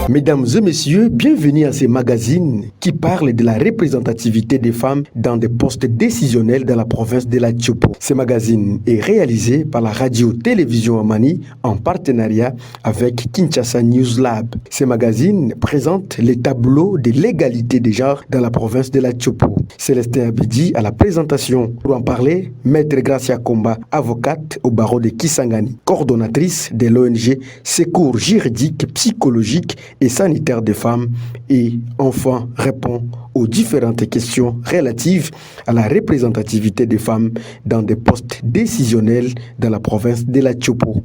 Mesdames et messieurs, bienvenue à ces magazines qui parlent de la représentativité des femmes dans des postes décisionnels dans la province de la Tchopo. Ce magazine est réalisé par la radio-télévision Amani en partenariat avec Kinshasa News Lab. Ce magazine présente les tableaux de l'égalité des genres dans la province de la Tchopo. Célestin Abidi à la présentation. Pour en parler, Maître Gracia Komba, avocate au barreau de Kisangani, coordonnatrice de l'ONG Secours juridique, psychologique et sanitaire des femmes et enfants, répond aux différentes questions relatives à la représentativité des femmes dans des postes décisionnels dans la province de la Tchopo.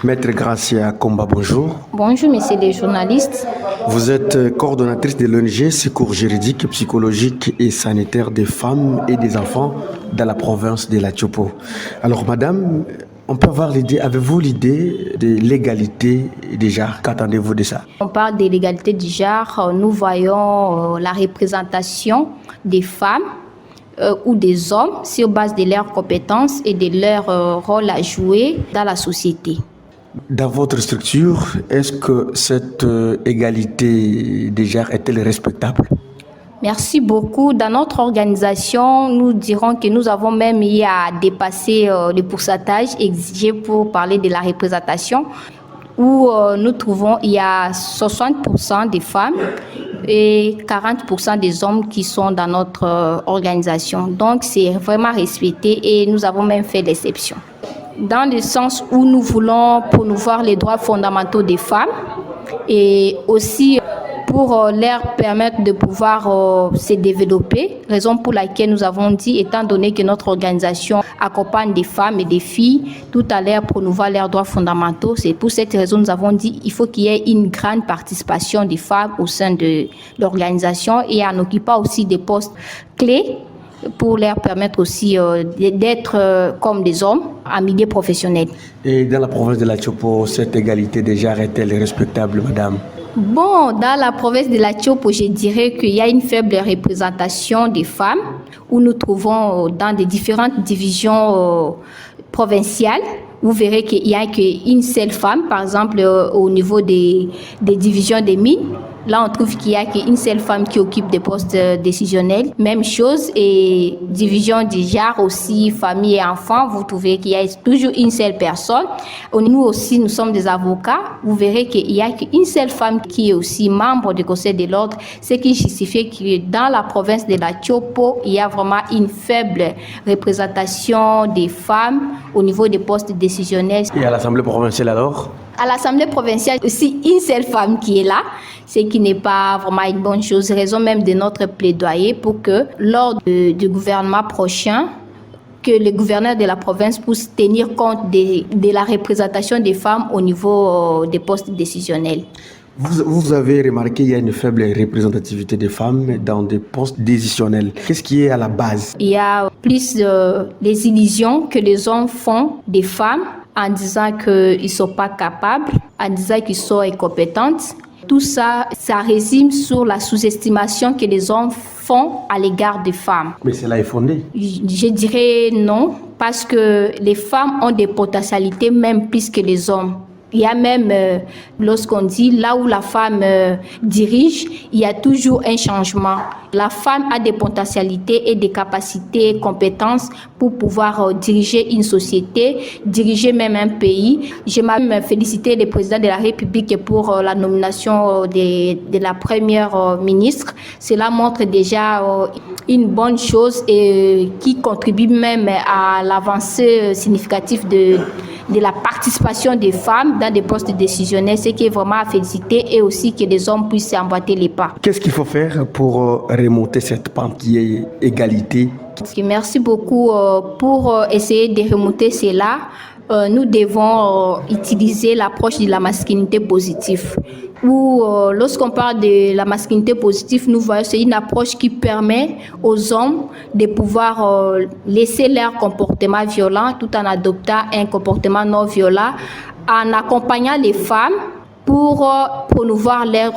Maître Gracia Komba, bonjour. Bonjour, messieurs les journalistes. Vous êtes coordonnatrice de l'ONG Secours juridique, psychologique et sanitaire des femmes et des enfants dans la province de la Tchopo. Alors, madame, on peut avoir l'idée, avez-vous l'idée de l'égalité des genres? Qu'attendez-vous de ça? On parle de l'égalité du genre, nous voyons la représentation des femmes ou des hommes sur base de leurs compétences et de leur rôle à jouer dans la société. Dans votre structure, est-ce que cette égalité des genres est-elle respectable? Merci beaucoup. Dans notre organisation, nous dirons que nous avons même eu à dépasser le pourcentage exigé pour parler de la représentation, où nous trouvons il y a 60% des femmes et 40% des hommes qui sont dans notre organisation. Donc c'est vraiment respecté et nous avons même fait l'exception. Dans le sens où nous voulons promouvoir les droits fondamentaux des femmes et aussi pour leur permettre de pouvoir se développer, raison pour laquelle nous avons dit, étant donné que notre organisation accompagne des femmes et des filles tout à l'heure promouvoir leurs droits fondamentaux, c'est pour cette raison que nous avons dit qu'il faut qu'il y ait une grande participation des femmes au sein de l'organisation et en occupant aussi des postes clés pour leur permettre aussi d'être comme des hommes en milieu professionnel. Et dans la province de la Tchopo, cette égalité des genres est-elle respectable, madame? Bon, dans la province de la Tchopo, je dirais qu'il y a une faible représentation des femmes où nous trouvons dans des différentes divisions provinciales. Vous verrez qu'il n'y a qu'une seule femme, par exemple au niveau des divisions des mines. Là, on trouve qu'il n'y a qu'une seule femme qui occupe des postes décisionnels. Même chose, et division du genre aussi, famille et enfants, vous trouvez qu'il y a toujours une seule personne. Nous aussi, nous sommes des avocats. Vous verrez qu'il n'y a qu'une seule femme qui est aussi membre du Conseil de l'ordre, ce qui justifie que dans la province de la Tchopo, il y a vraiment une faible représentation des femmes au niveau des postes décisionnels. Et à l'Assemblée provinciale alors? À l'Assemblée provinciale, aussi une seule femme qui est là, ce qui n'est pas vraiment une bonne chose. Raison même de notre plaidoyer pour que lors du gouvernement prochain, que le gouverneur de la province puisse tenir compte de la représentation des femmes au niveau des postes décisionnels. Vous avez remarqué qu'il y a une faible représentativité des femmes dans des postes décisionnels. Qu'est-ce qui est à la base? Il y a plus les illusions que les hommes font des femmes en disant qu'ils ne sont pas capables, en disant qu'ils sont incompétentes. Tout ça, ça résume sur la sous-estimation que les hommes font à l'égard des femmes. Mais cela est fondé? Je dirais non, parce que les femmes ont des potentialités même plus que les hommes. Il y a même, lorsqu'on dit là où la femme dirige, il y a toujours un changement. La femme a des potentialités et des capacités, compétences pour pouvoir diriger une société, diriger même un pays. Je m'aime féliciter le président de la République pour la nomination de la première ministre. Cela montre déjà une bonne chose et qui contribue même à l'avancée significative de la participation des femmes dans des postes décisionnels, ce qui est vraiment à féliciter et aussi que les hommes puissent emboîter les pas. Qu'est-ce qu'il faut faire pour remonter cette pente qui est égalité? Merci beaucoup. Pour essayer de remonter cela, nous devons utiliser l'approche de la masculinité positive. Où lorsqu'on parle de la masculinité positive, nous voyons que c'est une approche qui permet aux hommes de pouvoir laisser leur comportement violent tout en adoptant un comportement non violent, en accompagnant les femmes pour promouvoir leur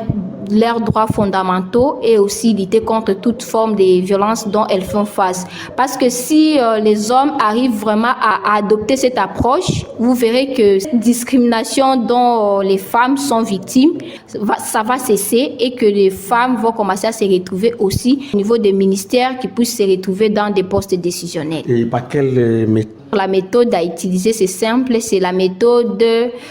leurs droits fondamentaux et aussi lutter contre toute forme de violence dont elles font face. Parce que si les hommes arrivent vraiment à adopter cette approche, vous verrez que cette discrimination dont les femmes sont victimes, ça va cesser et que les femmes vont commencer à se retrouver aussi au niveau des ministères qui puissent se retrouver dans des postes décisionnels. Et par quelle méthode? La méthode à utiliser, c'est simple, c'est la méthode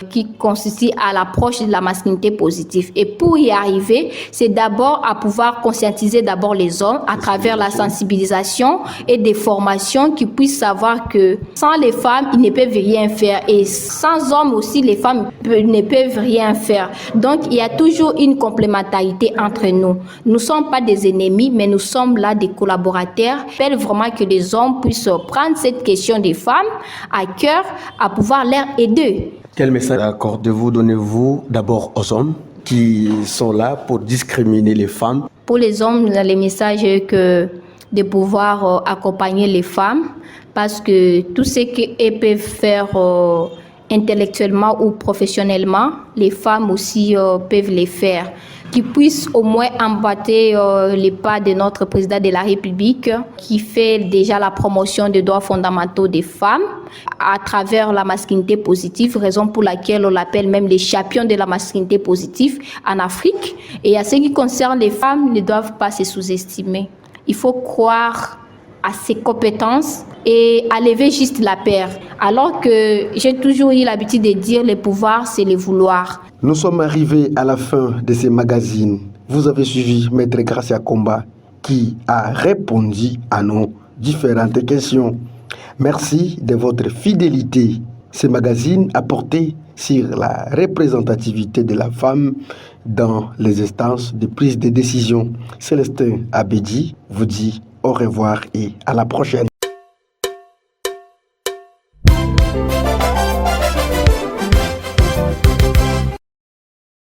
qui consiste à l'approche de la masculinité positive. Et pour y arriver, c'est d'abord à pouvoir conscientiser d'abord les hommes à travers la sensibilisation et des formations qui puissent savoir que sans les femmes, ils ne peuvent rien faire. Et sans hommes aussi, les femmes ne peuvent rien faire. Donc, il y a toujours une complémentarité entre nous. Nous ne sommes pas des ennemis, mais nous sommes là des collaborateurs. Il faut vraiment que les hommes puissent prendre cette question des femmes à cœur, à pouvoir leur aider. Quel message accordez-vous, donnez-vous d'abord aux hommes qui sont là pour discriminer les femmes? Pour les hommes, le message est que de pouvoir accompagner les femmes parce que tout ce qu'elles peuvent faire intellectuellement ou professionnellement, les femmes aussi peuvent les faire. Qui puissent au moins emboîter les pas de notre président de la République qui fait déjà la promotion des droits fondamentaux des femmes à travers la masculinité positive, raison pour laquelle on l'appelle même les champions de la masculinité positive en Afrique. Et à ce qui concerne les femmes, ne doivent pas se sous-estimer. Il faut croire à ses compétences et à lever juste la paire. Alors que j'ai toujours eu l'habitude de dire le pouvoir, c'est le vouloir. Nous sommes arrivés à la fin de ces magazines. Vous avez suivi Maître Gracia Komba qui a répondu à nos différentes questions. Merci de votre fidélité. Ces magazines a porté sur la représentativité de la femme dans les instances de prise de décision. Célestin Abedi vous dit au revoir et à la prochaine.